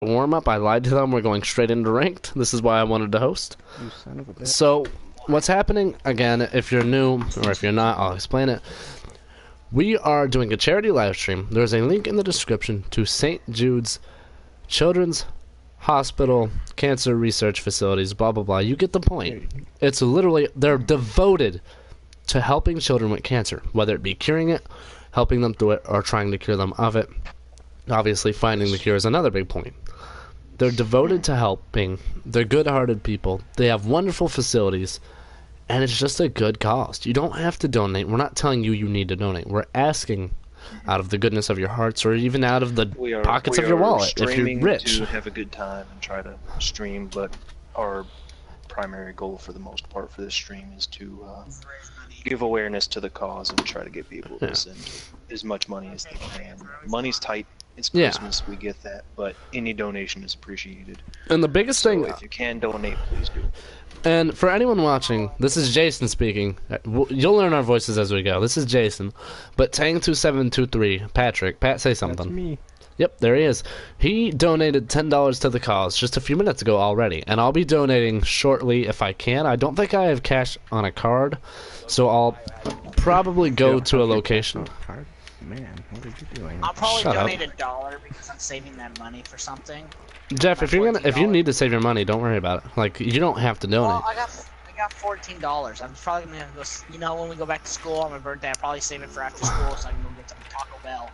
warm-up. I lied to them. We're going straight into ranked. This is why I wanted to host. You son of a bitch. So, what's happening, again, if you're new, or if you're not, I'll explain it. We are doing a charity live stream. There's a link in the description to St. Jude's Children's Hospital Cancer Research Facilities, blah, blah, blah. You get the point. It's literally, they're devoted to helping children with cancer, whether it be curing it, helping them through it, or trying to cure them of it. Obviously, finding the cure is another big point. They're devoted to helping. They're good-hearted people. They have wonderful facilities, and it's just a good cause. You don't have to donate. We're not telling you you need to donate. We're asking out of the goodness of your hearts, or even out of the pockets of your wallet, if you're rich. To have a good time and try to stream, but our primary goal for the most part for this stream is to give awareness to the cause and try to get people to send as much money as they can. Money's tight. It's Christmas, we get that, but any donation is appreciated. And the biggest thing, if you can donate, please do. And for anyone watching, this is Jason speaking. You'll learn our voices as we go. This is Jason. But Tang2723, Pat, say something. That's me. Yep, there he is. He donated $10 to the cause just a few minutes ago already, and I'll be donating shortly if I can. I don't think I have cash on a card, so I'll probably go to a location. Man, what are you doing? I'll probably donate $1 because I'm saving that money for something. Jeff, if you need to save your money, don't worry about it. Like, you don't have to donate. Well, I got $14. I'm probably gonna go. You know, when we go back to school on my birthday, I'll probably save it for after school so I can go get some Taco Bell.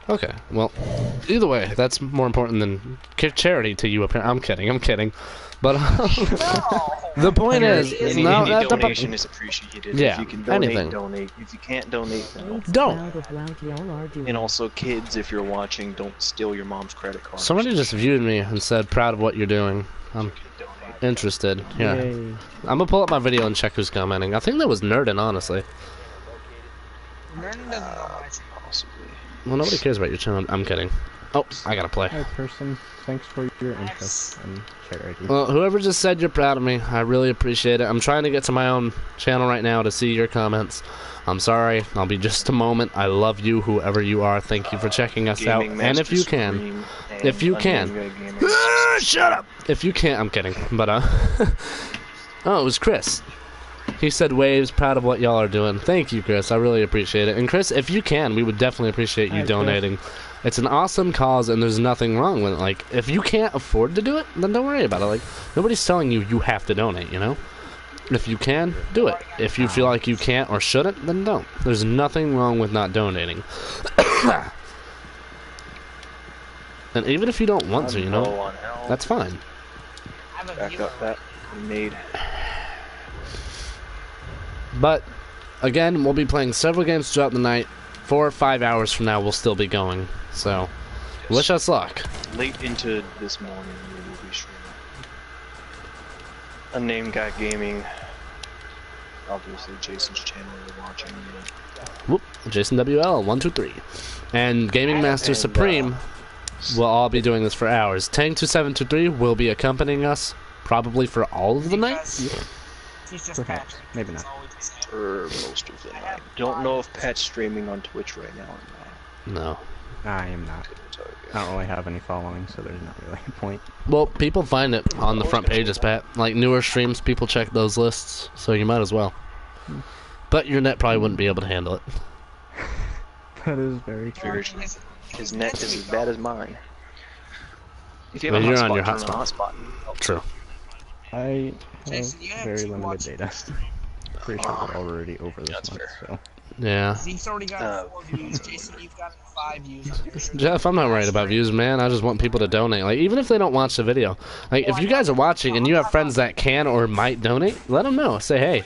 Okay, well, either way, that's more important than charity to you. Apparently, I'm kidding. But the point is, any donation is appreciated. Yeah, if you can donate, anything. Donate. If you can't donate, then don't. And also, kids, if you're watching, don't steal your mom's credit card. Somebody just viewed me and said, "Proud of what you're doing." I'm interested. Yeah, I'm gonna pull up my video and check who's commenting. I think that was Nerdin, honestly. Nerdin doesn't know my channel. Possibly. Well, nobody cares about your channel. I'm kidding. Oh, I gotta play. Hi, person. Thanks for your interest in charity. Well, whoever just said you're proud of me, I really appreciate it. I'm trying to get to my own channel right now to see your comments. I'm sorry. I'll be just a moment. I love you, whoever you are. Thank you for checking us out. And if you can, shut up. If you can't, I'm kidding. But oh, it was Chris. He said waves, proud of what y'all are doing. Thank you, Chris. I really appreciate it. And Chris, if you can, we would definitely appreciate you donating. It's an awesome cause, and there's nothing wrong with it. Like, if you can't afford to do it, then don't worry about it. Like, nobody's telling you you have to donate, you know? If you can, do it. If you feel like you can't or shouldn't, then don't. There's nothing wrong with not donating. And even if you don't want to, you know, that's fine. Back up that grenade. But, again, we'll be playing several games throughout the night. 4 or 5 hours from now, we'll still be going. So, wish us luck. Late into this morning, we will be streaming. Unnamed Guy Gaming. Obviously, Jason's channel we're watching. Whoop, Jason WL 123, and Gaming Master Supreme. We'll all be doing this for hours. Tang2723 will be accompanying us, probably for all of the nights. Perhaps, maybe not. For most of the night. Don't know if Pat's streaming on Twitch right now or not. No. I am not. I don't really have any following, so there's not really a point. Well, people find it on the front pages, Pat. Like newer streams, people check those lists, so you might as well. But your net probably wouldn't be able to handle it. That is very true. His net is as bad as mine. If you Well, have you're a on your hotspot. True. I have Jason, you have very to limited watch data. Pretty sure we're already over this That's month, fair. so. Yeah. Zeke's already got 4 views. Jason, you've got 5 views. Jeff, I'm not worried about views, man. I just want people to donate. Like, even if they don't watch the video. Like, if you guys are watching and you have friends that can or might donate, let them know. Say, hey,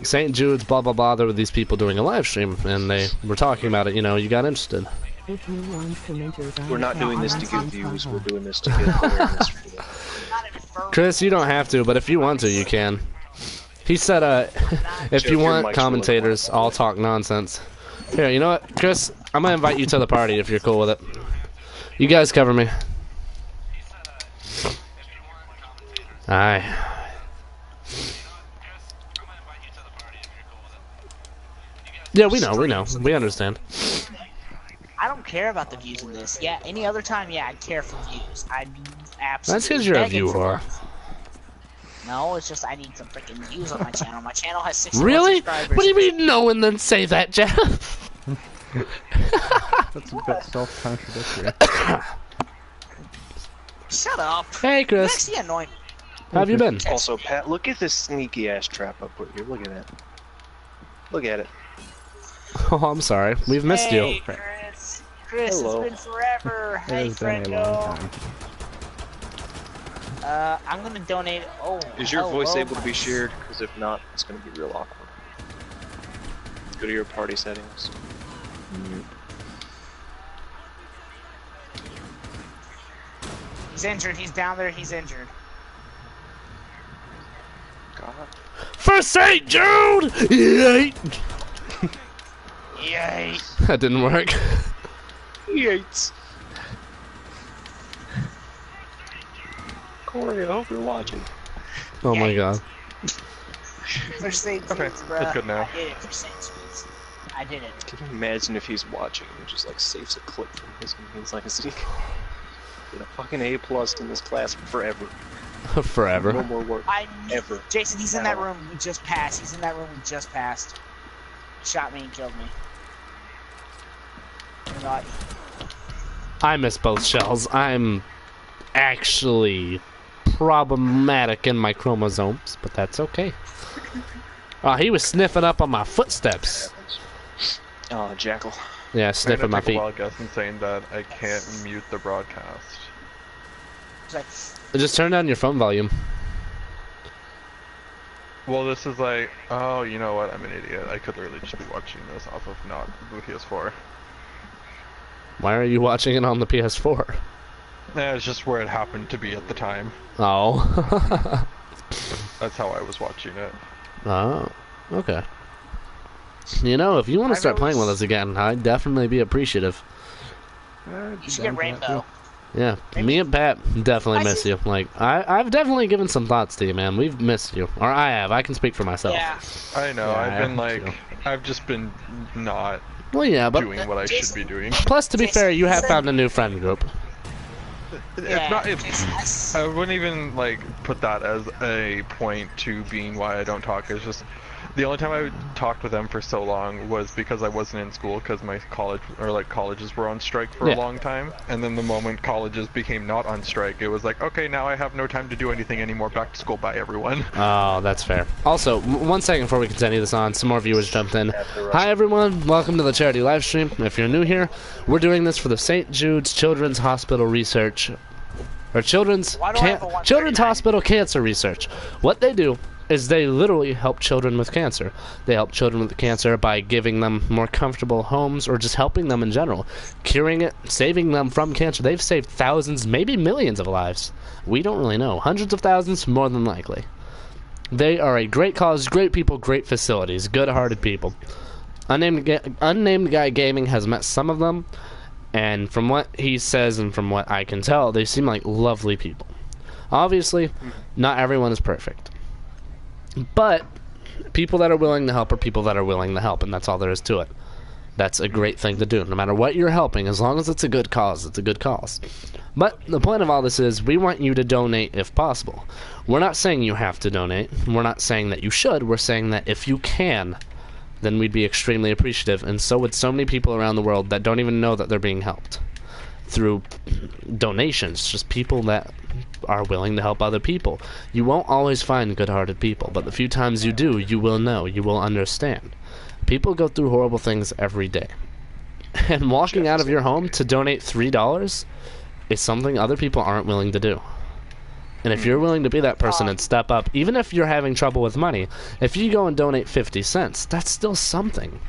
St. Jude's, blah, blah, blah, there were these people doing a live stream, and they were talking about it, you know, you got interested. We're not doing this to get views, we're doing this to get awareness for them. Chris, you don't have to, but if you want to, you can. He said, if you want commentators, I'll talk nonsense. Here, you know what, Chris? I'm gonna invite you to the party if you're cool with it. You guys cover me. Aye. Yeah, we know. We understand. I don't care about the views in this. Yeah, any other time, yeah, I'd care for views. I'd be absolutely. That's because you're a begging for viewer. them. No, it's just I need some freaking views on my channel. My channel has 61 Really? subscribers. What do you mean no and then say that, Jeff? That's a bit self-contradictory. Shut up. Hey, Chris. That's the annoying. How have you been? Also, Pat, look at this sneaky ass trap I put here. Look at it. Look at it. Oh, I'm sorry. We've missed Hey, you. Chris. Chris, Hello. it's been forever. It Hey, has been a friendo. long time. I'm gonna donate. Oh. Is your voice hello, able to be shared? Because if not, it's going to be real awkward. Go to your party settings. He's injured. He's down there. He's injured. God. For St. Jude! Yay! Yay. That didn't work. Yates. Corey, I hope you're watching. Oh my god. For St. Okay, Jude's, bruh. that's good now. I did it for St. Jude's. I did it. Can you imagine if he's watching and just like saves a clip from his legacy? Get a fucking A+ in this class forever. No Forever. more work. I Ever. Jason, he's in that room we just passed. He's in that room we just passed. Shot me and killed me. You know, I miss both shells. I'm actually problematic in my chromosomes, but that's okay. Oh, he was sniffing up on my footsteps. Oh, Jackal. Yeah, I'm sniffing gonna my take a feet. wild guess and saying that I can't mute the broadcast. it's like, Just turn down your phone volume. Well, this is like, oh, you know what? I'm an idiot. I could literally just be watching this off of not the PS4. Why are you watching it on the PS4? Yeah, it's just where it happened to be at the time. Oh. That's how I was watching it. Oh. Okay. You know, if you want to start playing with was- us again, I'd definitely be appreciative. you should get Rainbow. Yeah, me and Pat definitely I miss see- you. Like, I've definitely given some thoughts to you, man. We've missed you. Or I have. I can speak for myself. Yeah. I know, Yeah, I've been I like, feel- I've just been not Well, yeah, but doing what I should be doing. plus, to be Jason, fair, you have Jason- found a new friend group. It's not, Jason, it's, I wouldn't even like put that as a point to being why I don't talk. It's just the only time I talked with them for so long was because I wasn't in school because my college or like colleges were on strike for Yeah. a long time. And then the moment colleges became not on strike, it was like, okay, now I have no time to do anything anymore. Back to school. Bye, everyone. Oh, that's fair. Also, 1 second before we continue this on, some more viewers jumped in. Hi, everyone. Welcome to the charity live stream. If you're new here, we're doing this for the St. Jude's Children's Hospital Research, or Children's Why do I have a 139? Children's Hospital Cancer Research. What they do is they literally help children with cancer. They help children with cancer by giving them more comfortable homes or just helping them in general, curing it, saving them from cancer. They've saved thousands, maybe millions of lives. We don't really know. Hundreds of thousands, more than likely. They are a great cause, great people, great facilities, good-hearted people. Unnamed Guy Gaming has met some of them, and from what he says and from what I can tell, they seem like lovely people. Obviously, not everyone is perfect. But people that are willing to help are people that are willing to help, and that's all there is to it. That's a great thing to do. No matter what you're helping, as long as it's a good cause, it's a good cause. But the point of all this is we want you to donate if possible. We're not saying you have to donate. We're not saying that you should. We're saying that if you can, then we'd be extremely appreciative, and so would so many people around the world that don't even know that they're being helped through donations. Just people that are willing to help other people. You won't always find good-hearted people, but the few times you do, you will know, you will understand. People go through horrible things every day. And walking out of your home to donate $3 is something other people aren't willing to do. And if you're willing to be that person and step up, even if you're having trouble with money, if you go and donate 50 cents, that's still something.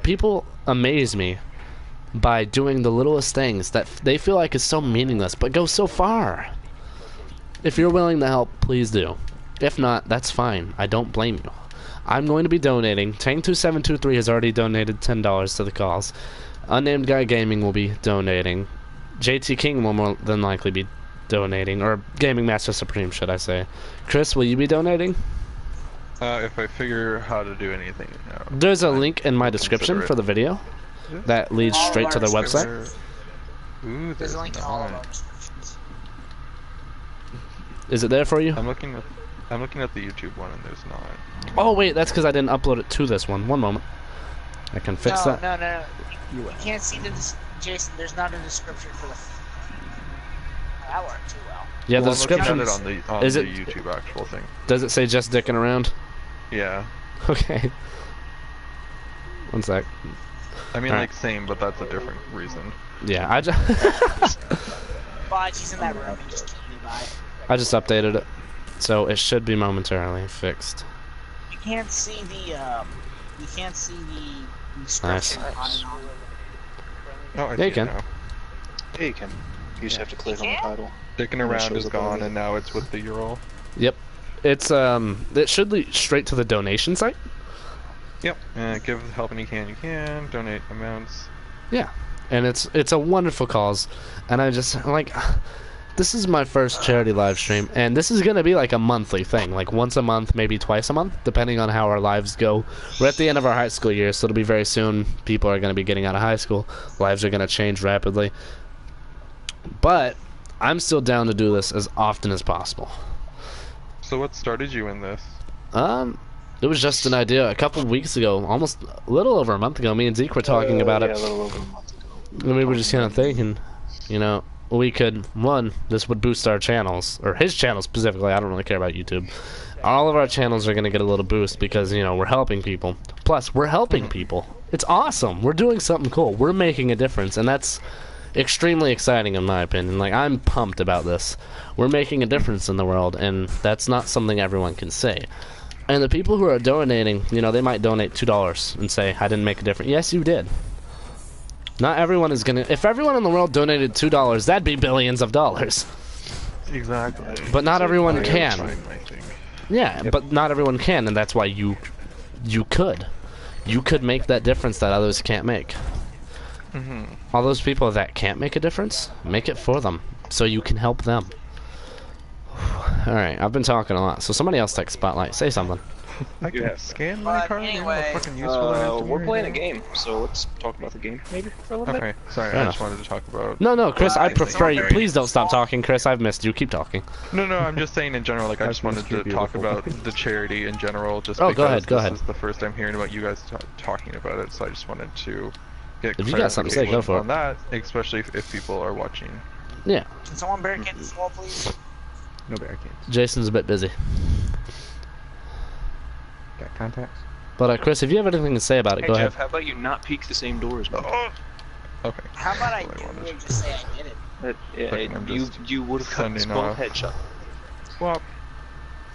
People amaze me by doing the littlest things that they feel like is so meaningless, but go so far. If you're willing to help, please do. If not, that's fine. I don't blame you. I'm going to be donating. Tang2723 has already donated $10 to the cause. Unnamed Guy Gaming will be donating. JT King will more than likely be donating, or Gaming Master Supreme, should I say. Chris, will you be donating? If I figure how to do anything. There's a link in my description consider it. for the video. that leads All straight our to their website. descriptions. Ooh, There's a link to all of our not. descriptions. Is it there for you? I'm looking at the YouTube one and there's not. Oh wait, that's because I didn't upload it to this one. One moment. I can fix No, that. no. You can't see the Jason. There's not a description for the. That worked too well. Yeah, the Well, I'm looking description. at it on Is the it- YouTube actual thing. Does it say just dicking around? Yeah. Okay. One sec. I mean, Alright. like, same, but that's a different reason. Yeah, I just But he's in that room. He just can't be by. I just updated it, so it should be momentarily fixed. You can't see the. You can't see the description Nice. on Oh, I Yeah, see you it can. now. Yeah, you can. You just have to click on the can? title. Dickin' And it around shows is up gone, already. and now it's with the URL. Yep. It's it should lead straight to the donation site. Yep. Give help any can you can. Donate amounts. Yeah. And it's a wonderful cause, and I just like this is my first charity live stream, and this is gonna be like a monthly thing, like once a month, maybe twice a month, depending on how our lives go. We're at the end of our high school year, so it'll be very soon. People are gonna be getting out of high school. Lives are gonna change rapidly. But I'm still down to do this as often as possible. So what started you in this? It was just an idea a couple of weeks ago, almost a little over a month ago. Me and Zeke were talking about Yeah, it. a little over a month ago. And we were just kind of thinking, you know, we could, one, this would boost our channels, or his channel specifically. I don't really care about YouTube. All of our channels are going to get a little boost because, you know, we're helping people. Plus, we're helping people. It's awesome. We're doing something cool. We're making a difference, and that's extremely exciting in my opinion. Like, I'm pumped about this. We're making a difference in the world, and that's not something everyone can say. And the people who are donating, you know, they might donate $2 and say, I didn't make a difference. Yes, you did. Not everyone is gonna. If everyone in the world donated $2, that'd be billions of dollars. Exactly. But not everyone I can. am trying, I think. Yeah, but not everyone can, and that's why you could. You could make that difference that others can't make. All those people that can't make a difference, make it for them, so you can help them. Alright, I've been talking a lot, so somebody else take Spotlight. Say something. I You can have- scan my But card. You know how anyway, fucking useful that is to me We're right playing a now? game, so let's talk about the game maybe for a little bit. Okay, sorry, Fair I enough. just wanted to talk about... No, Chris, I prefer you. very Please don't stop talking, Chris. I've missed you. Keep talking. No, I'm just saying in general, like, I just wanted to talk beautiful. about the charity in general, just Oh, because go ahead, go ahead. this is the first time hearing about you guys talking about it, so I just wanted to get If you got something to say, go clarification for it. on that, especially if people are watching. Yeah, Can someone barricade this wall, please? No barricades. Jason's a bit busy. Got contacts? But, Chris, if you have anything to say about it, Hey go Jeff, ahead. how about you not peek the same door as me? Okay. How about I That's what wanted. really just say I did it? Fucking, I'm just You would have gotten us sending both off. headshot. Well,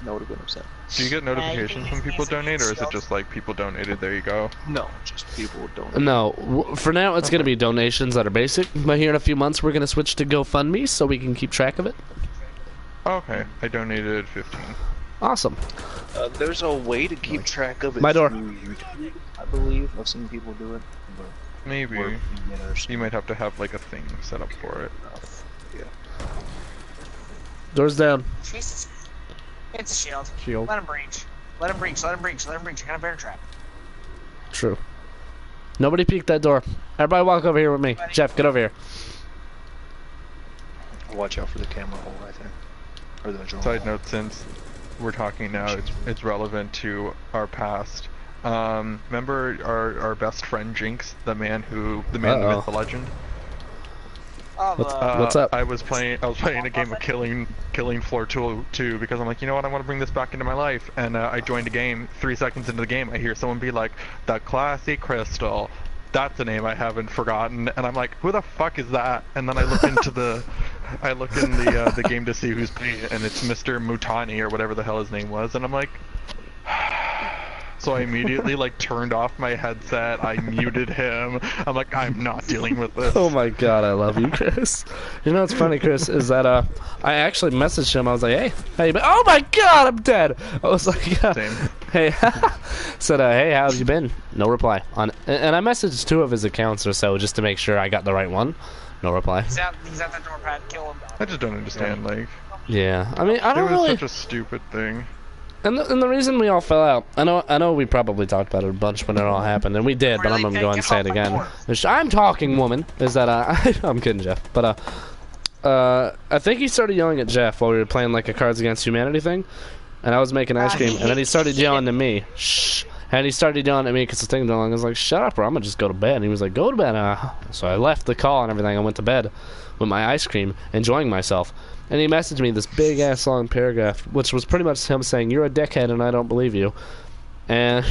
That would have been upset. do you get notifications when people donate, or is it shield. just like people donated, there you go? No, just people don't. No, for now it's going to be donations that are basic, but here in a few months we're going to switch to GoFundMe so we can keep track of it. Okay, I donated 15. Awesome. There's a way to keep track of it. My door. through YouTube, I believe I've seen people do it, but Maybe. we're beginners. You might have to have like a thing set up for it. Yeah. Doors down. Jesus. It's a shield. Shield. Let him breach. Let him breach. Let him breach. Let him breach. You're gonna bear trap. True. Nobody peek that door. Everybody walk over here with me. Jeff, get over here. Watch out for the camera hole right there. Or the drone Side hole. note, since we're talking now, it's relevant to our past. Remember our best friend Jinx, the man, the Uh-oh. myth, the legend. Oh, What's up? I was playing a game of killing floor 2 because I'm like, you know what, I want to bring this back into my life, and I joined a game. 3 seconds into the game, I hear someone be like, "The Classy Crystal." That's a name I haven't forgotten, and I'm like, who the fuck is that? And then I look into the game to see who's playing it, and it's Mr. Mutani or whatever the hell his name was, and I'm like. So I immediately like turned off my headset, I muted him. I'm like, I'm not dealing with this. Oh my god, I love you, Chris. You know what's funny, Chris, is that I actually messaged him. I was like, hey, how you been? Oh my god, I'm dead. I was like, Same. hey, said, hey, how have you been? No reply. And I messaged 2 of his accounts or so just to make sure I got the right one. No reply. he's at the door pad. Kill him. I just don't understand, like, Yeah, I mean, I it don't was really. such a stupid thing. And the reason we all fell out, I know we probably talked about it a bunch when it all happened, and we did, but I'm gonna go and say it again. I'm talking, woman. Is that I'm kidding, Jeff, but I think he started yelling at Jeff while we were playing like a Cards Against Humanity thing, and I was making ice cream, and then he started yelling to me. Shh. And he started yelling at me because the thing was long. I was like, "Shut up, or I'm gonna just go to bed." And he was like, "Go to bed." So I left the call and everything. I went to bed with my ice cream, enjoying myself. And he messaged me this big ass long paragraph, which was pretty much him saying, "You're a dickhead, and I don't believe you." And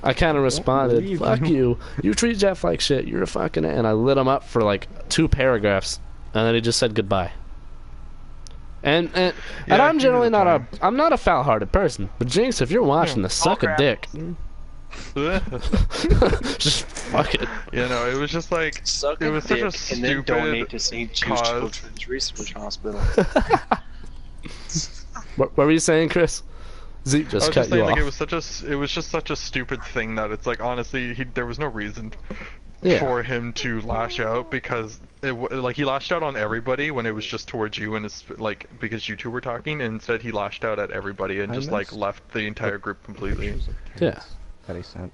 I kind of responded, "Fuck you. You treat Jeff like shit. You're a fucking." And I lit him up for like 2 paragraphs, and then he just said goodbye. And I'm generally I'm not a foul-hearted person, but Jinx, if you're watching this, suck a dick. Just fuck it. You know, it was just like Suck it was such a and then donate to stupid St. Jude's cause. Children's Research Hospital. What were you saying, Chris? Zeke I just was cut just saying, you like, off. it was just such a stupid thing that it's like, honestly, there was no reason Yeah. for him to lash out, because like he lashed out on everybody when it was just towards you, and it's like because you two were talking, and instead he lashed out at everybody and just like left the entire group completely. Yeah. That he sent.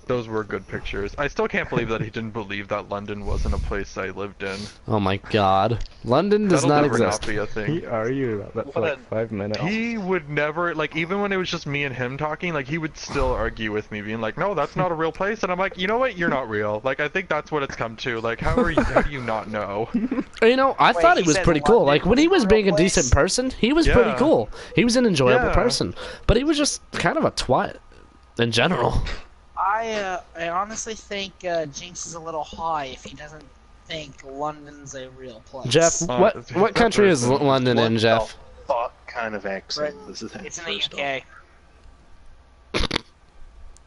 Those were good pictures. I still can't believe that he didn't believe that London wasn't a place I lived in. Oh my God. London does That'll not never exist. not be a thing. He argued about that for like 5 minutes. He would never, like, even when it was just me and him talking, like, he would still argue with me, being like, "No, that's not a real place." And I'm like, "You know what? You're not real." Like, I think that's what it's come to. Like, how do you not know? You know, I Wait, thought he he was said pretty cool. London Like, when he was was a being real a decent person, he was pretty Yeah. cool. He was an enjoyable Yeah. person. But he was just kind of a twat in general. I honestly think Jinx is a little high if he doesn't think London's a real place. Jeff, what country is London in, Jeff? What kind of accent is that? It's in the first off? UK.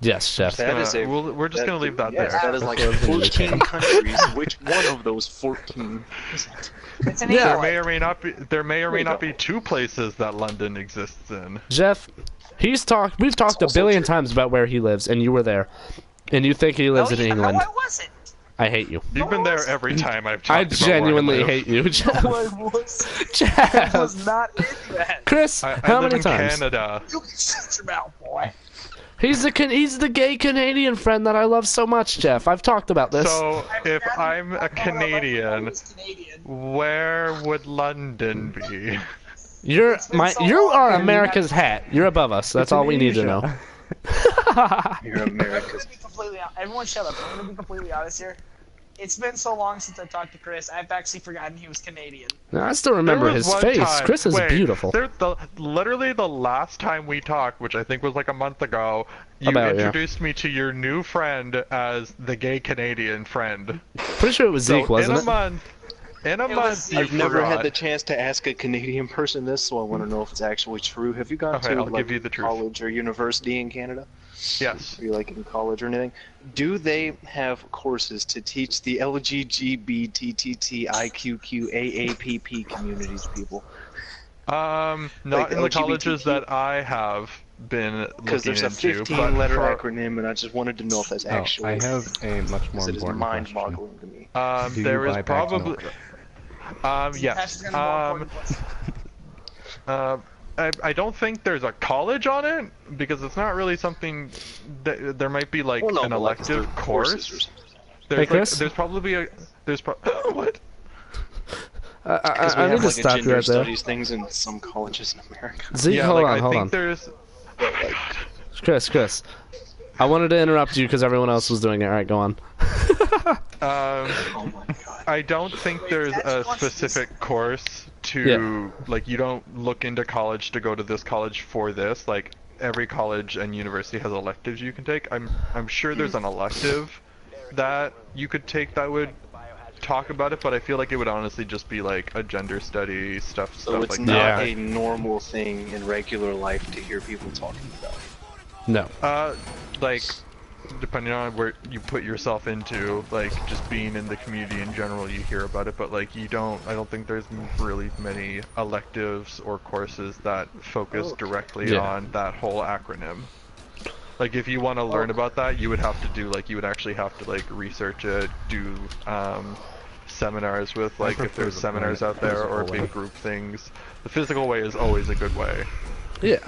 Yes, Jeff. That is a. We're just gonna leave that yes, there. that is like 14 countries. Which one of those 14 is it? It's in Yeah. There England. may or may not be. There may or may you not go. be 2 places that London exists in. Jeff, we've talked a also billion true. times about where he lives, and you were there. And you think he lives in No, England. No, I wasn't. I hate you. You've been there every time I've talked I about where genuinely live. hate you, Jeff. No, I wasn't. Jeff. I was not in that. Chris, I how live many in times? Canada. You can shut your mouth, boy. He's the gay Canadian friend that I love so much, Jeff. I've talked about this. So if I'm a I Canadian, was Canadian. where would London be? You are long. America's hat. You're above us. That's all we need to know. You're I'm America's. gonna be completely honest. Everyone shut up. I'm gonna be completely honest here. It's been so long since I talked to Chris, I've actually forgotten he was Canadian. Now, I still remember There was his one face. time- Chris is wait, beautiful. Literally the last time we talked, which I think was like a month ago, you About, yeah. introduced me to your new friend as the gay Canadian friend. Pretty sure it was Zeke, So wasn't in a it? month, was- you I've never had forgot. the chance to ask a Canadian person this, so I want to know if it's actually true. Have you gone Okay, to I'll like give you the truth. college or university in Canada? Yes. Are you like in college or anything? Do they have courses to teach the LGBTTTIQQAAPP communities people? Not Like in the colleges LGBTQ? that I have been Because looking there's a into, 15-letter but acronym, and I just wanted to know if that's Oh, actually. I have a much more Because it is important question. mind-boggling to me. Do there you is buy bags probably. That's Yes. gonna be more important question. I don't think there's a college on it because it's not really something that there might be like Well, no, an but, like, is there elective courses or course. something? There's, Chris? there's probably a what? Because we I have need to like a stop you gender right there. studies things in some colleges in America. Zeke, Yeah, hold like on, hold I think on. there's. Chris. I wanted to interrupt you because everyone else was doing it. All right, go on. Oh my god. I don't think there's a specific course to like you don't look into college to go to this college for this. Like every college and university has electives you can take. I'm sure there's an elective that you could take that would talk about it, but I feel like it would honestly just be like a gender study stuff So it's like not that. a normal thing in regular life to hear people talking about. No. Like depending on where you put yourself into, like just being in the community in general, you hear about it, but like I don't think there's really many electives or courses that focus directly on that whole acronym. Like if you want to learn about that, you would have to do you would actually have to like research it, do seminars with like if prefer there's the seminars out there or physical way. big group things. The physical way is always a good way. Yeah.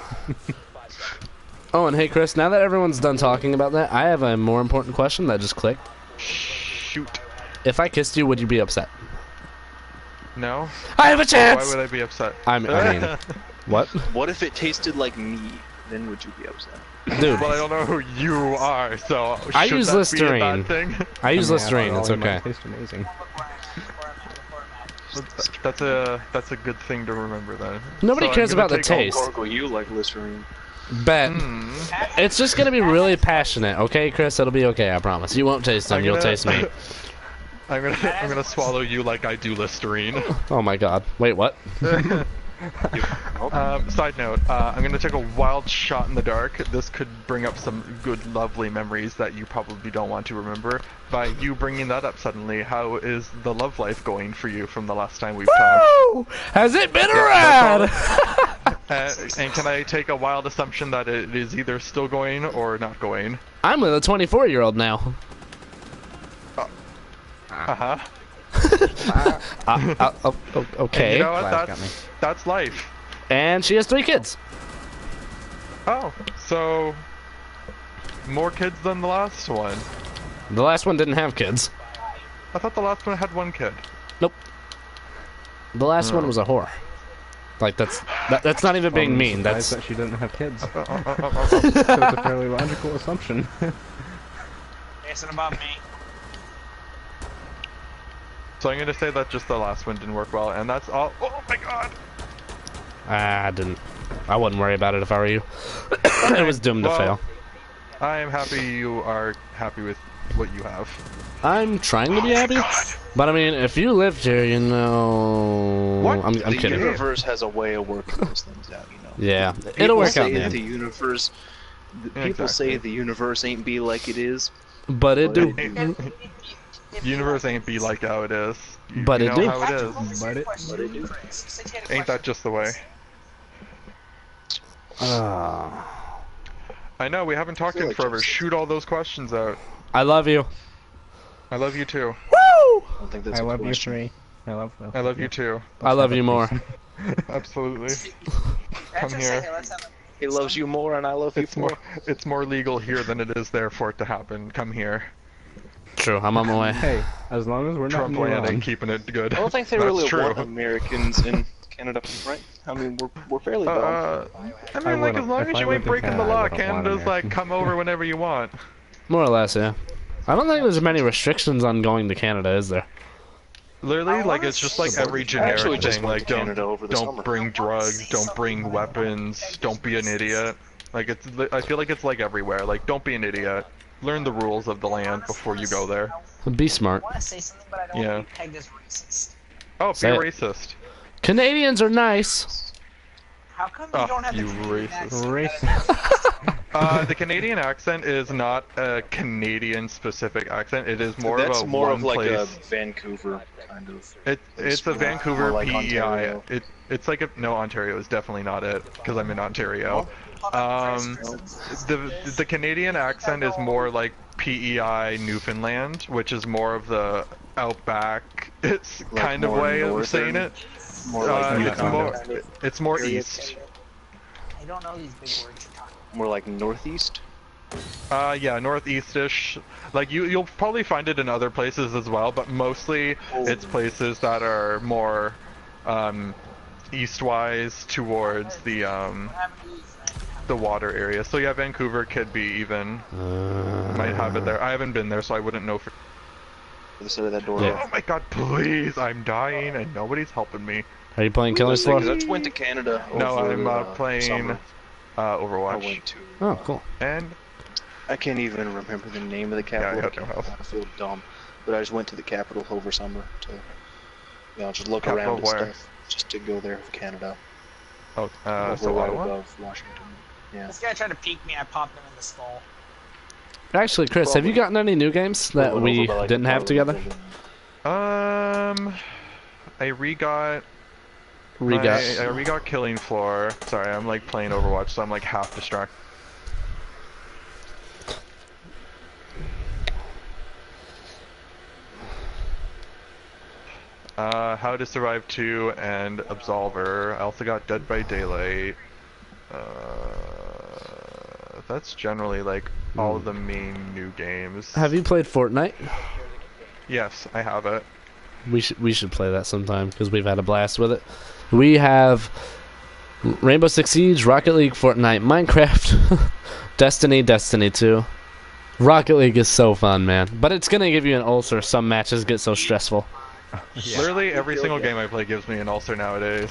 Oh, and hey, Chris, now that everyone's done talking about that, I have a more important question that just clicked. Shoot. If I kissed you, would you be upset? No? I have a chance! Why would I be upset? I mean, what? What if it tasted like me? Then would you be upset? Dude, Well, I don't know who you are, so I should use that Listerine. be a bad thing? I use mean, Listerine, after it's all, it okay. might taste amazing. That's a good thing to remember then. Nobody So I'm cares gonna about the take all- taste. Oracle, you like Listerine. Bet. Hmm. It's just gonna be really passionate, okay, Chris? It'll be okay, I promise. You won't taste them, I'm you'll gonna- taste me. I'm gonna swallow you like I do Listerine. Oh my god. Wait, what? Side note, I'm gonna take a wild shot in the dark. This could bring up some good, lovely memories that you probably don't want to remember. By you bringing that up suddenly, how is the love life going for you from the last time we've talked? Woo! Has it been rad? And can I take a wild assumption that it is either still going or not going? I'm with a 24-year-old now. Uh-huh. Okay. And you know what? Flash got me. That's life. And she has 3 kids. Oh, so more kids than the last one. The last one didn't have kids. I thought the last one had 1 kid. Nope. The last one was a whore. Like, that's not even being I'm mean. surprised That's that she didn't have kids. So it's a fairly logical assumption. Guessing about me. So I'm gonna say that just the last one didn't work well, and that's all. Oh my god! I wouldn't worry about it if I were you. It was doomed to Well, fail. I am happy you are happy with what you have. I'm trying to be happy, but I mean, if you lived here, you know. What? I'm The kidding. universe has a way of working those things out, you know. Yeah, People it'll work out, say man. the universe. People say Exactly. the universe ain't be like it is. But it do. Universe ain't be like how it is. But you it know do. how it is. Ain't that just the way? I know, we haven't talked feel in like forever. just- Shoot all those questions out. I love you. I love you too. Woo! I don't think that's I a love you, question. Trey. I love you too. I love you more. Absolutely. Come here. He loves you more, and I love you more. It's more legal here than it is there for it to happen. Come here. True, I'm on my way. Hey, as long as we're not Trump in land Iran. and keeping it good. I don't think they That's really true. want Americans in Canada, right? I mean, we're fairly dumb. I mean, like, as long if as I you lived ain't in breaking the Canada, I law, wouldn't want Canada's like, Americans. come over whenever you want. More or less, yeah. I don't think there's many restrictions on going to Canada, is there? Literally, like, it's just like every generic actually just thing, went like, to Canada over the don't summer. bring drugs, don't bring weapons, don't be an idiot. Like, I feel like it's like everywhere. Like, don't be an idiot. Learn the rules of the land before you go there. Be smart. I want to say something, but I don't Yeah. want to be pegged as racist. Oh, be Say it. racist. Canadians are nice. How come you Oh, don't have you the Canadian racist. accent? The Canadian accent is not a Canadian-specific accent. It is more That's of a more of one like a place. Vancouver kind of. It's a more Vancouver like PEI. Ontario. It's like a no. Ontario is definitely not it because I'm in Ontario. The Canadian accent is more like PEI Newfoundland, which is more of the outback. It's Like kind of more way of northern? saying it. More like It's Yukon more kind of it's more area east. I don't know these big words you're talking More like northeast. Yeah, northeastish. Like you'll probably find it in other places as well, but mostly it's places that are more eastwise towards the water area. So yeah, Vancouver could be even. Might have it there. I haven't been there, so I wouldn't know for. The side of that door. Yeah. Oh my god, please! I'm dying and nobody's helping me. Are you playing Killer's Because Floor? I just went to Canada. No, over, I'm playing summer. I Overwatch. went to. Oh, cool. And I can't even remember the name of the capital. I don't know. I feel dumb, but I just went to the capital over summer to, just look Capital around and where? stuff. Just to go there for Canada. oh, Over so right Ottawa? above Washington. Yeah. This guy tried to peek me, I popped him in the skull. Actually, Chris, have you gotten any new games that Went we over by, like, didn't the have together? Division. I re-got Regot. I re-got Killing Floor. Sorry, I'm like playing Overwatch, so I'm like half distracted. How to Survive 2 and Absolver. I also got Dead by Daylight. That's generally like all of the main new games. Have you played Fortnite? Yes, I have it. We should play that sometime because we've had a blast with it. We have Rainbow Six Siege, Rocket League, Fortnite, Minecraft, Destiny 2. Rocket League is so fun, man. But it's gonna give you an ulcer. Some matches get so stressful. Literally every single game I play gives me an ulcer nowadays.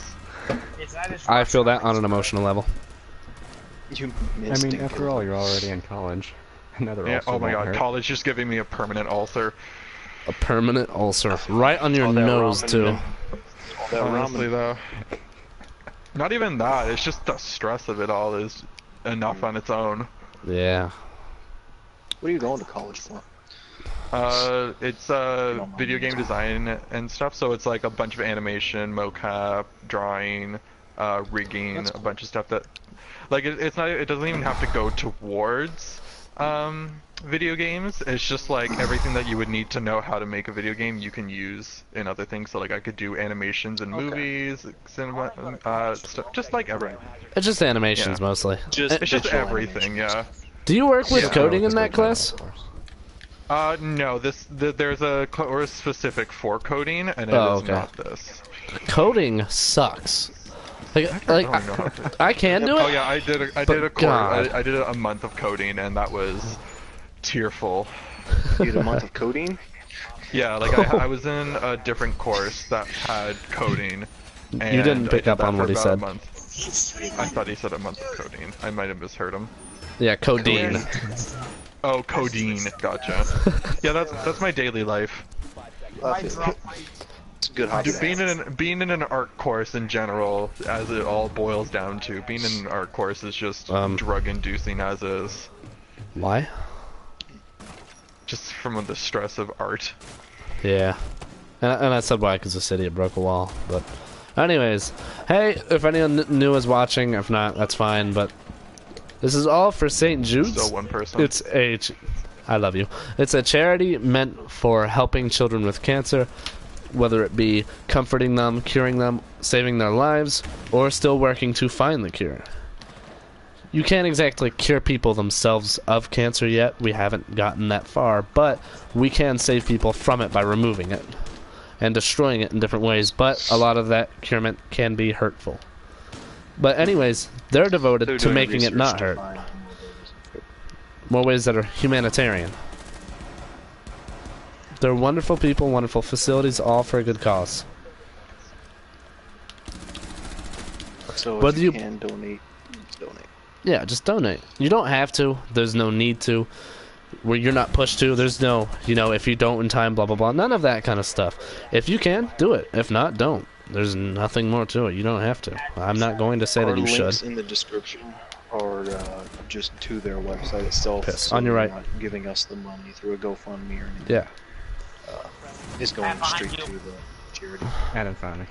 I feel that on an emotional level. You I missed mean, it. after all, you're already in college. Another Yeah, ulcer oh my won't god, hurt. college just giving me a permanent ulcer. A permanent ulcer right on your All that nose ramen, too. man. All that Honestly ramen. though. Not even that, it's just the stress of it all is enough on its own. Yeah. What are you going to college for? It's video game design and stuff, so it's like a bunch of animation, mocap, drawing, rigging, That's a cool. bunch of stuff that, like, it doesn't even have to go towards, video games. It's just like everything that you would need to know how to make a video game you can use in other things. So like I could do animations in movies, cinema, stuff, just like everything. It's just animations Yeah. mostly. Just It's just visual everything, yeah. Do you work with Yeah. coding in Just that like general class? course. No, there's a course specific for coding, and it is Oh, okay. not this. Coding sucks. Like I don't know how to. I can do it. Oh yeah, I did a But course. God. I did a month of coding, and that was tearful. You did a month of coding? Yeah, like I was in a different course that had coding. And You didn't I pick did up that on for what he about said. a month. I thought he said a month of coding. I might have misheard him. Yeah, codeine. Oh, codeine. Gotcha. Yeah, that's my daily life. I feel it. It's a good hobby. Being in an art course in general, as it all boils down to, being in an art course is just drug-inducing as is. Why? Just from the stress of art. Yeah. And I said why because the city broke a wall. But anyways, hey, if anyone new is watching, if not, that's fine. But this is all for St. Jude's. Still one person. It's I love you. It's a charity meant for helping children with cancer, whether it be comforting them, curing them, saving their lives, or still working to find the cure. You can't exactly cure people themselves of cancer yet. We haven't gotten that far, but we can save people from it by removing it and destroying it in different ways, but a lot of that curement can be hurtful. But anyways, they're devoted They're to doing making it research not to hurt. find- More ways that are humanitarian. They're wonderful people, wonderful facilities, all for a good cause. So Whether if you you- can donate, just donate. Yeah, just donate. You don't have to. There's no need to. Where you're not pushed to. There's no, if you don't in time, blah, blah, blah. None of that kind of stuff. If you can, do it. If not, don't. There's nothing more to it. You don't have to. I'm not going to say Our that you links should. in the description or just to their website itself. Piss. So On your you're right. not giving us the money through a GoFundMe or anything. Yeah. It's going Behind straight you. to the charity. And in front of me.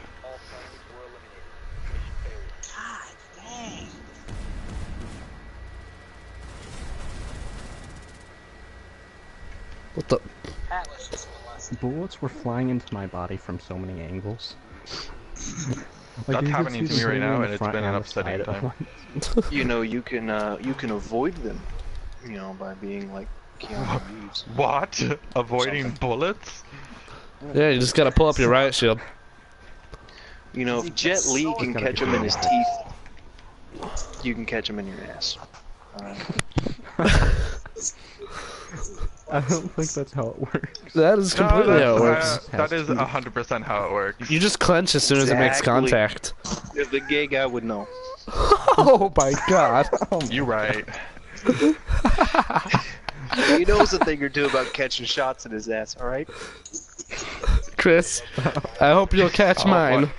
God dang. What the? That was just a lesson. Bullets were flying into my body from so many angles. That's you could happening see to me the right green now, in the and it's front been an and the upsetting side at time. once. You can avoid them, by being like Keanu Reeves. What? Avoiding bullets? Yeah, you just gotta pull up your riot shield. If Jet Li can gonna catch be him in cool. his teeth, you can catch him in your ass. I don't think that's how it works. That is completely how it works. That is 100% how it works. You just clench as soon as it makes Exactly. contact. If the gay guy would know. Oh my god. You right. He knows a thing or two about catching shots in his ass, alright? Chris, I hope you'll catch mine.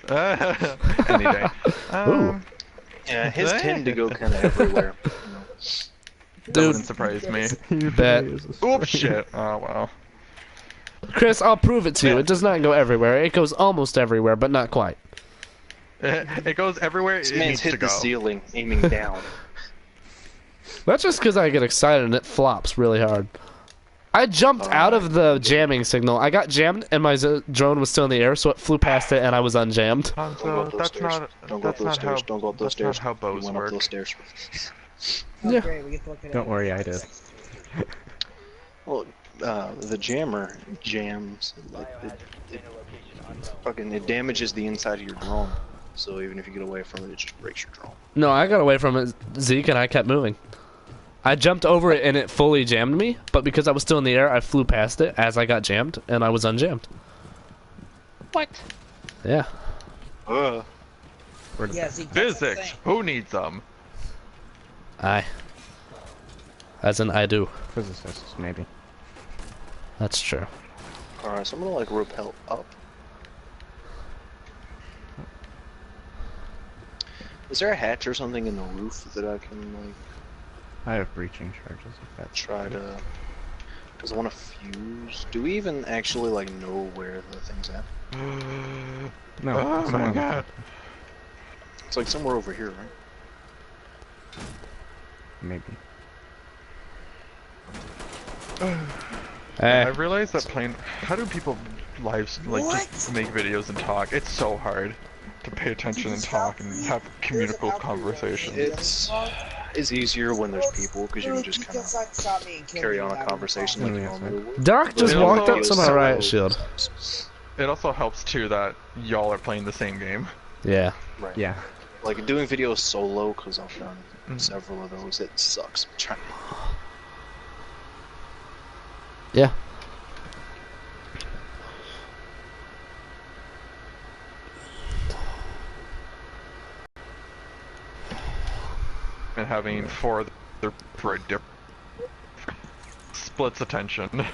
Any day. Ooh. Yeah, his Hey. tend to go kind of everywhere. That Dude, wouldn't surprise me. Bet. Oops, shit. Oh, well. Chris, I'll prove it to you. It does not go everywhere. It goes almost everywhere, but not quite. It goes everywhere This it man's needs to hit go. the ceiling, aiming down. That's just because I get excited and it flops really hard. I jumped out of the jamming signal. I got jammed, and my drone was still in the air, so it flew past it, and I was unjammed. Don't go up those That's stairs. not. Don't go up That's those not stairs. how. Don't go up those That's stairs. not how You bows went up work. those stairs. Oh, Yeah. great, we get to look at Don't it. worry, I did. Well, the jammer jams like it damages the inside of your drone. So even if you get away from it, it just breaks your drone. No, I got away from it, Zeke, and I kept moving. I jumped over it, and it fully jammed me, but because I was still in the air, I flew past it as I got jammed, and I was unjammed. What? Yeah. Yeah, Zeke, that's the Physics. thing. Who needs them? I. As in, I do. Physicists, maybe. That's true. Alright, so I'm gonna like rappel up. Is there a hatch or something in the roof that I can like I have breaching charges. If that's try to? Because I want to fuse. Do we even actually like know where the thing's at? no. Oh it's my not. god. It's like somewhere over here, right? Maybe. I Hey. realize that playing. How do people just make videos and talk? It's so hard to pay attention and talk and have communicable conversations. It's easier when there's people because you can just kind of carry on a conversation like you normally would. Dark just Yeah. walked up to my So- riot shield. It also helps too that y'all are playing the same game. Yeah. Right. Yeah. Like doing videos solo because I've done several of those. It sucks. Yeah. And having for a different splits attention.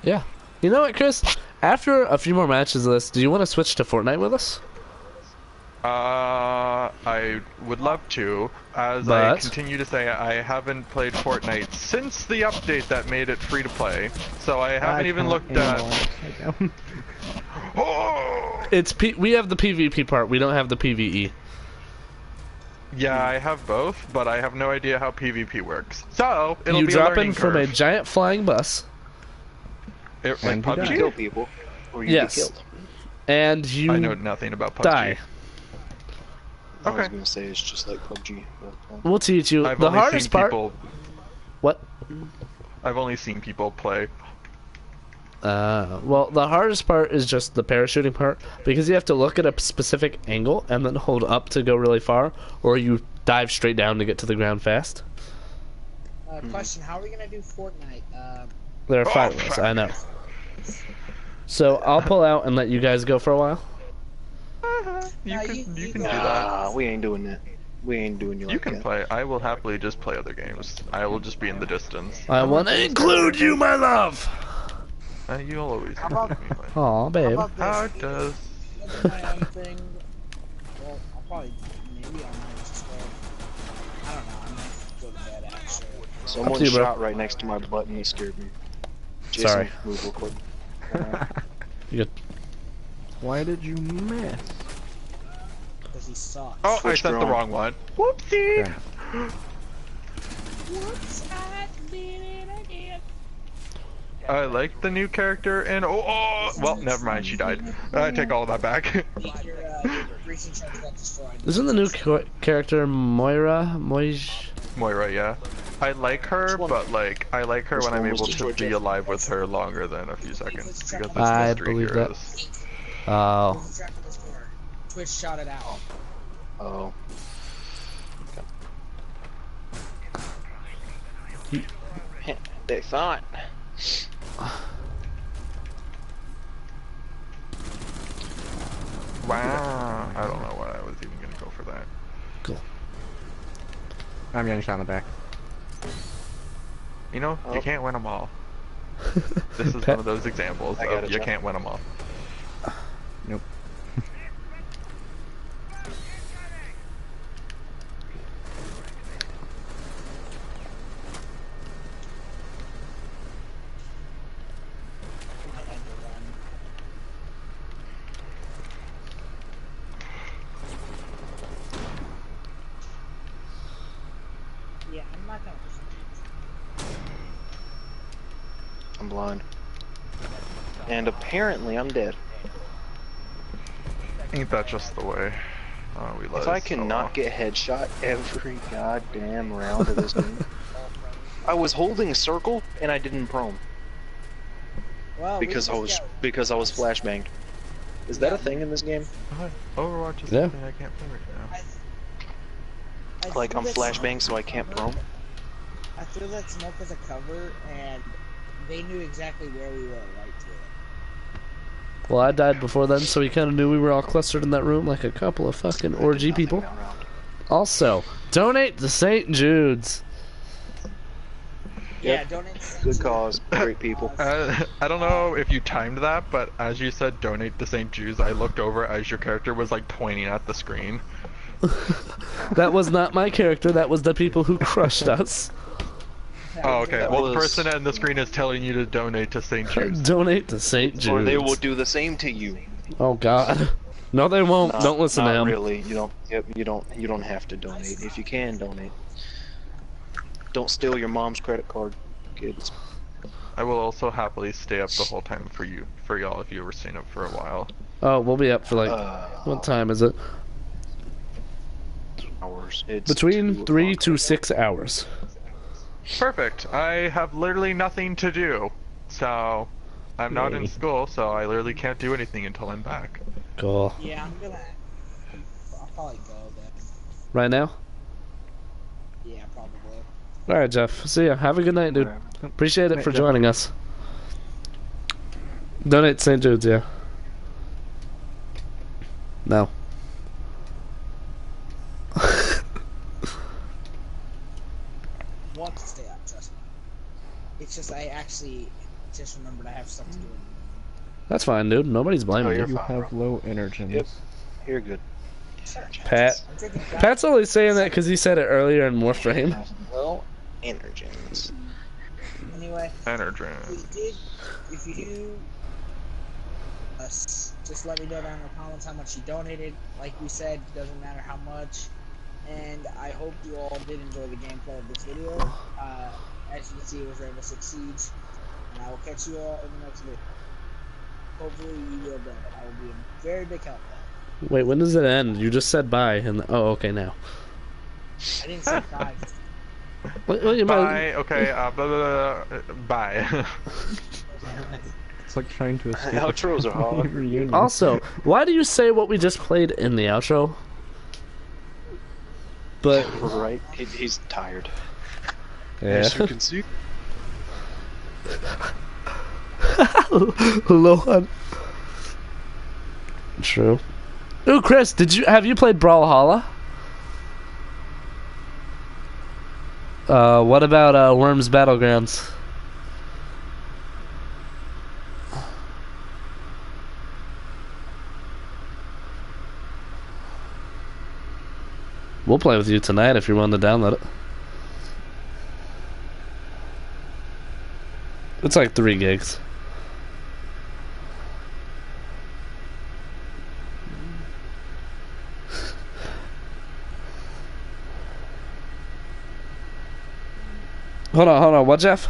Yeah. You know what, Chris? After a few more matches of this, do you want to switch to Fortnite with us? I would love to. As But- I continue to say, I haven't played Fortnite since the update that made it free to play. So I haven't even looked at. Oh! We have the PvP part. We don't have the PvE. Yeah, I have both, but I have no idea how PvP works. So it'll You be drop a learning in from curve. a giant flying bus, Like And you You PUBG. kill people, or you Yes. get killed. and you I know nothing about PUBG. die. I was Okay. gonna say it's just like PUBG. But, We'll teach you. I've The only hardest seen part. people. What? I've only seen people play. Well, the hardest part is just the parachuting part because you have to look at a specific angle and then hold up to go really far, or you dive straight down to get to the ground fast. Question: how are we gonna do Fortnite? There are Oh, 5 of us, fuck. I know. So I'll pull out and let you guys go for a while. You can you do go. that. we ain't doing that. We ain't doing you You like can that. play. I will happily just play other games. I will just be in the distance. I want to include you, my love. You'll always How about- include me. Aw, How babe. about this? How it does? I'll do my own thing. Well, I'll probably maybe I might just go. I don't know. I might go to bed actually. Someone Up to you, bro. shot right next to my butt and it scared me. Jason, Sorry. move real quick. You good? Why did you miss? Because he sucks. Oh, I Switch sent the drone. wrong one. Whoopsie! Okay. Whoops! I did it again. I like the new character, and well, never mind. She died. I take all of that back. Your breaching charge got destroyed. Isn't the new character Moira? Moira, yeah. I like her, Which one? but like I like her Which when I'm one was able to destroyed, be Jeff? alive with her longer than a few seconds because it's I mystery believe that. heroes. Oh. There's a trap in this corner. Twitch shot it out. Oh. They thought. Wow. I don't know why I was even gonna go for that. Cool. I'm getting shot in the back. You know, Oh. you can't win them all. This is one of those examples I got of it, you Jeff. can't win them all. Nope. I had to run. Yeah, I'm not gonna. I'm blind. And apparently I'm dead. Ain't that just the way? We If I cannot get headshot every goddamn round of this game. I was holding circle and I didn't prone. Well, Because I was flashbanged. Is that a thing in this game? Overwatch is Yeah. something I can't play right now. Like I'm flashbanged so I can't prone? I threw that smoke as a cover, and they knew exactly where we were right through it. Well, I died before then, so he kind of knew we were all clustered in that room like a couple of fucking orgy people. Also, donate to St. Jude's. Yep. Yeah, donate. Good cause, great people. I don't know if you timed that, but as you said donate to St. Jude's, I looked over as your character was like pointing at the screen. That was not my character, that was the people who crushed us. Oh, okay. That Well, the was- person on the screen is telling you to donate to St. Jude's. Donate to St. Jude's. Or they will do the same to you. Oh God. No, they won't. Don't listen to Not him. really. You don't. Yep. You don't have to donate. If you can donate. Don't steal your mom's credit card, kids. I will also happily stay up the whole time for y'all if you were staying up for a while. Oh, we'll be up for like, what time is it? Hours. It's Between 2 3 o'clock. to 6 hours. Perfect. I have literally nothing to do, so I'm not in Yay. school, so I literally can't do anything until I'm back. Cool. Yeah, I'll probably go then. Right now? Yeah, probably. Alright, Jeff. See ya. Have a good night, dude. Alright. Appreciate it Night, for Jeff. joining us. Donate to St. Jude's, yeah. No. Want to stay up, trust me. It's just I actually just remembered I have stuff to do. That's fine, dude. Nobody's blaming you're you. You fine, have low energy. Yep. You're good. Pat. I'm drinking Pat's only saying that because he said it earlier in more frame. Well, Energens. Anyway, Energy. if you do, just let me know down in the comments how much you donated. Like we said, doesn't matter how much. And I hope you all did enjoy the gameplay of this video. As you can see, it was Rainbow Six Siege. And I will catch you all in the next video. Hopefully you will donate. I will be a very big help then. Wait, when does it end? You just said bye, and oh, okay, now. I didn't say bye. Well, you might- Bye. Okay. Blah, blah, blah, bye. It's like trying to escape Outros are a hard. reunion. Also, why do you say what we just played in the outro? But Right? He's tired. yeah. As you can see. Lord. True. Ooh, Chris, have you played Brawlhalla? What about Worms Battlegrounds? We'll play with you tonight if you're willing to download it. It's like 3 gigs. Hold on. What, Jeff?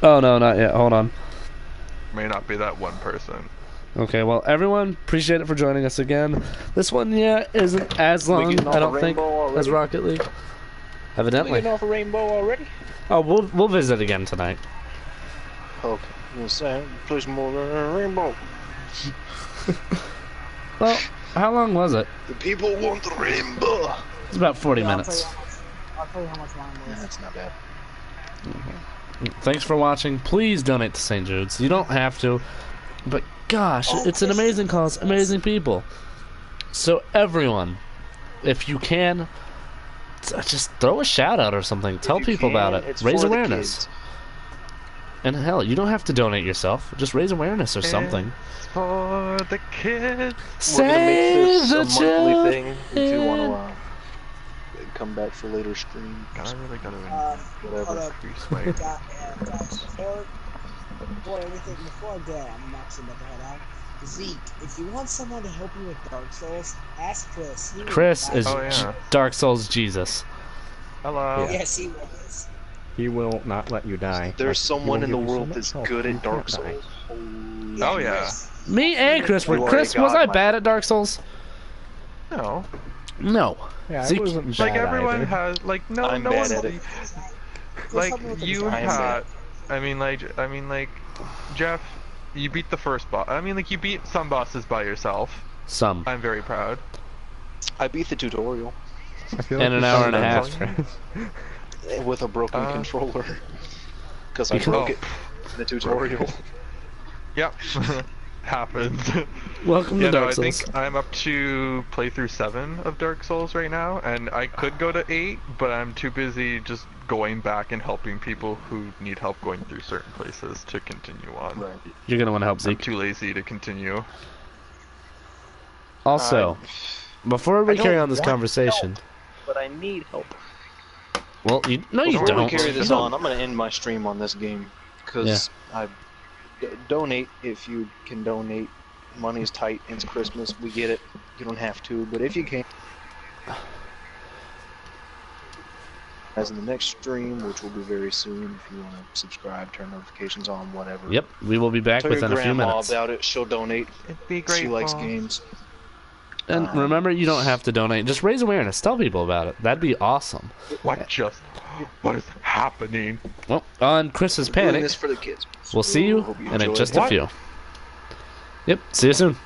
Oh, no, not yet. Hold on. May not be that one person. Okay, well, everyone, appreciate it for joining us again. This one, yeah, isn't as We long, getting off I a don't think, rainbow already? as Rocket League. We Evidently. getting off a rainbow already? Oh, we'll visit again tonight. Okay. We'll say, play some more rainbow. Well, how long was it? The people want the rainbow. It's about 40 Yeah, minutes. I'll tell you how much mine was. That's not bad. Thanks for watching. Please donate to St. Jude's. You don't have to, but gosh, it's an amazing cause, amazing people. So everyone, if you can, just throw a shout out or something. Tell you people can, about it. it's Raise for the awareness. kids. And hell, you don't have to donate yourself. Just raise awareness or something. It's for the kids. We're gonna make this Save a the monthly thing if you want children. to come back for later streams. God, I really gotta Whatever. increase weight. Guys, before before I do that, I'm actually about to head out. Zeke, if you want someone to help you with Dark Souls, ask Chris. He will Chris guide is you. Oh, yeah. Dark Souls Jesus. Hello. Yeah. Yes, he was. He will not let you die. There's Like, he will someone in the give you so world much that's health, good you at Dark can't die. Souls. Holy Oh, yeah. Chris. Me and Chris were. You already Chris, was got I my- bad at Dark Souls? No. No. Yeah, Zeke- I wasn't Like bad everyone either. has, like no, I'm no bad one. at it. Like help me with the you design. had. I mean, like Jeff, you beat the first boss. I mean, like you beat some bosses by yourself. Some. I'm very proud. I beat the tutorial I feel In like an you're hour and a saying half. that's right. with a broken controller. Because I Because- broke it in the tutorial. Yep. Happens. Welcome to Yeah, no, Dark I Souls. think I'm up to playthrough 7 of Dark Souls right now, and I could go to 8, but I'm too busy just going back and helping people who need help going through certain places to continue on. Right. You're gonna want to help I'm Zeke. too lazy to continue. Also, before we I don't carry on this want conversation, But I need help. well, you Before don't. we carry You this don't. on, I'm going to end my stream on this game. Because donate if you can donate. Money's tight. It's Christmas. We get it. You don't have to. But if you can. As in the next stream, which will be very soon, if you want to subscribe, turn notifications on, whatever. Yep, we will be back Tell your within a few grandma minutes. about it. She'll donate. It'd be She great. likes games. And remember, you don't have to donate. Just raise awareness. Tell people about it. That'd be awesome. What is happening? Well, on Chris's Doing Panic, this for the kids. we'll see you Hope you in enjoy just it. a few. Yep, see you soon.